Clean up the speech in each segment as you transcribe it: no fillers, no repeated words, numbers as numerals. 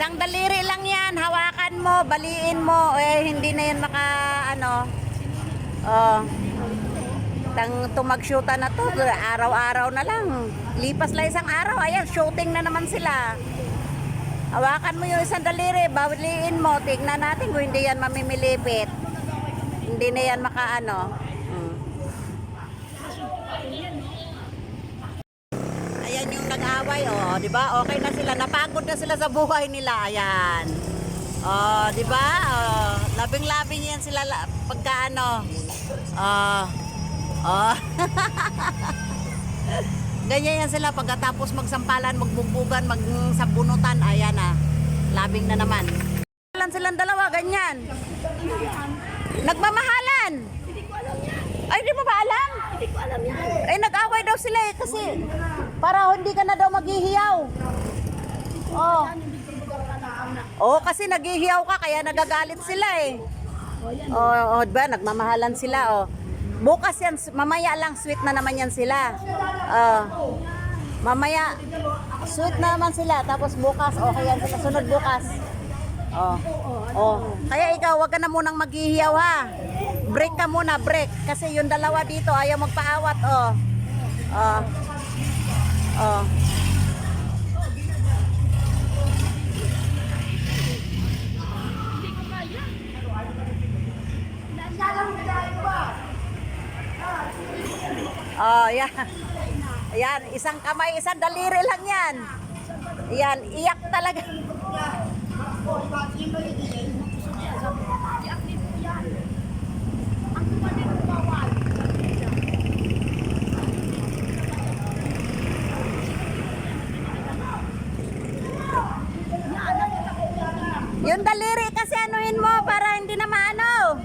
Isang daliri lang yan. Hawakan mo, baliin mo. Eh, hindi na yan maka, ano. Oh. Tumag-shoota na to. Araw-araw na lang. Lipas lang isang araw. Ayan, shooting na naman sila. Hawakan mo yung isang daliri. Baliin mo. Tignan natin kung hindi yan mamimilipit. Hindi na yan maka, ano. Ayan yung nag-away, oh, 'di ba? Okay na sila, napagod na sila sa buhay nila. Ayan. Oh, 'di ba? Oh, labing-labing 'yan sila pagka ano. Oh. Oh. Ganyan yan sila pagkatapos magsampalan, magbugbugan, magsabunutan. Ayan ah. Labing na naman. Lan silang dalawa ganyan. Nagmamahalan. Ay, di mo ba alam? Hindi ko alam yan. Eh, nag-away daw sila eh, kasi para hindi ka na daw maghihiyaw. Oh. Oh, kasi naghihiyaw ka, kaya nagagalit sila eh. Oh, ba, nagmamahalan sila, oh. Bukas yan, mamaya lang, sweet na naman yan sila. Mamaya, sweet na naman sila, tapos bukas, okay yan sila, sunod bukas. Oh. Oh. Kaya ikaw, wag ka na munang maghihiyaw ha. Break ka muna, break. Kasi yung dalawa dito ayaw magpaawat, oh. Oh. Oh. Oh, yan. Ayan, isang kamay, isang daliri lang yan. Yan, iyak talaga. Yung daliri kasi anuhin mo para hindi na maano.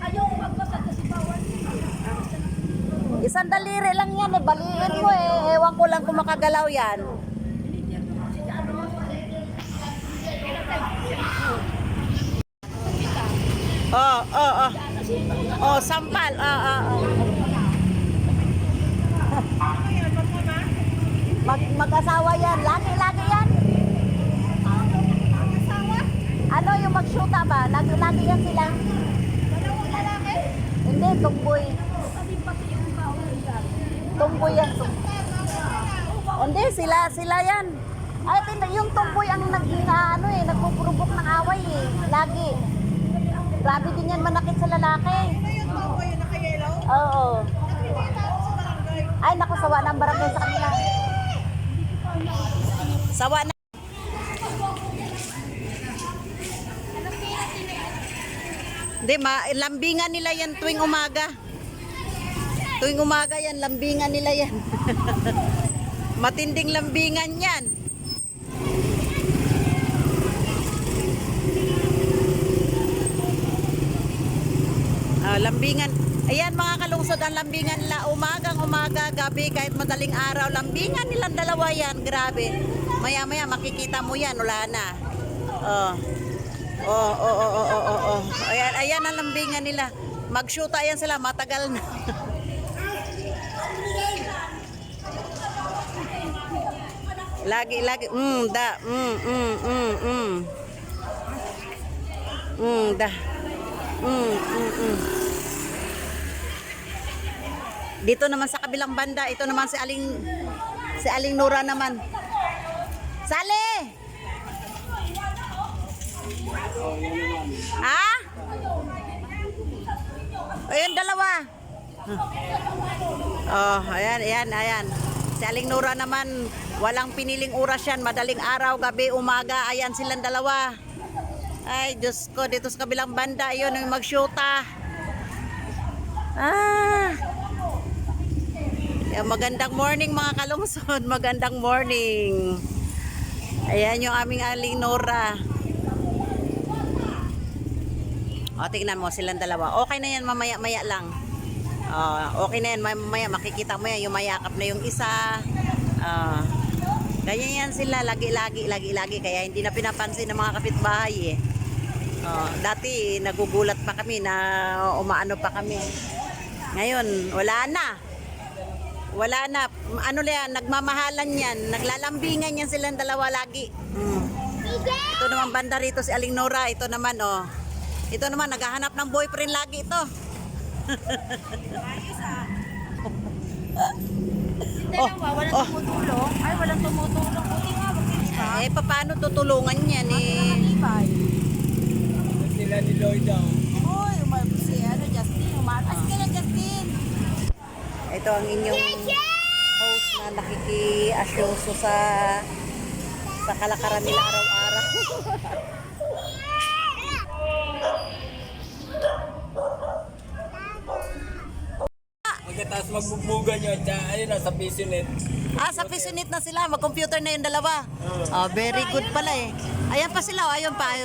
Isang daliri lang yan eh, baliin mo eh. Ewan ko lang kung makagalaw yan. Oh, oh, oh. Oh, sampal. Oh, oh, oh. Mag-asawa yan. Lagi-lagi yan. Ano yung mag-shoota ba? Lagi-lagi yan sila. Hindi, tumboy. Tumboy yan. Hindi, sila yan. Ay, yung tumboy ang nagpupurubok ng away eh. Lagi. Grabe din yan manakit sa lalaki. Oo. Ay, naku, sawa na ang barangay sa kanila. Sawa na. Hindi, lambingan nila yan tuwing umaga. Tuwing umaga yan, lambingan nila yan. Matinding lambingan yan. Lambingan. Ayan mga kalungsod, ang lambingan nila umaga, gabi, kahit madaling araw. Lambingan nilang dalawa yan, grabe. Maya-maya makikita mo yan, wala na. Oh. Ayan ang lambingan nila. Mag-shoota yan sila, matagal na. Lagi. Dito naman sa kabilang banda, ito naman si Aling Nora naman. Sale! Ha? Ayun, dalawa. Oh, ayan. Si Aling Nora naman, walang piniling oras yan. Madaling araw, gabi, umaga. Ayan silang dalawa. Ay, Diyos ko, dito sa kabilang banda, yun, yung mag-shoota. Magandang morning mga kalungsod. Magandang morning. Ayan yung aming Aling Nora. O, tingnan mo silang dalawa. Okay na yan, mamaya-maya lang. Okay na yan, mamaya makikita mo yan. Yung mayakap na yung isa. Ganyan yan sila, lagi-lagi. Kaya hindi na pinapansin ng mga kapitbahay eh. Dati nagugulat pa kami na umaano pa kami. Ngayon, wala na. Ano yan, nagmamahalan yan. Naglalambingan yan silang dalawa lagi. Ito naman naman banda rito si Aling Nora. Ito naman, oh. Ito naman, naghahanap ng boyfriend lagi ito. Walang tumutulong. Ay, walang tumutulong. Buti nga, magsilita. Eh, paano tutulungan yan eh? Matibay. Sila ni Lloyd daw. Uy, umalis si Justin. Umalis ka na, Justin. Ito ang inyong host na nakiki-asyoso sa kalakaran nila araw-araw. Pagkatapos magbugbugan nyo, ayun na, sa pisonet. Sa Pisunit na sila. Mag-computer na yung dalawa. Oh, very good pala eh. Ayan pa sila. Oh, ayun pa.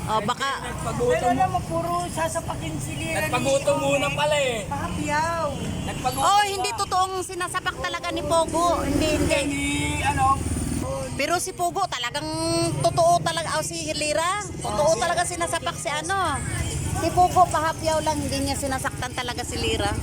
Oh, baka... Nagpagutom. puro sasapakin sila. Nagpagutom muna pala eh. Pahapiyaw. Nagpagutom. Oh, hindi totoong sinasapak talaga ni Pogo. Hindi. Pero si Pogo talagang totoo talaga. Si Hilira, totoo talaga sinasapak si ano. Si Pogo pahapyaw lang. Hindi niya sinasaktan talaga si Lira.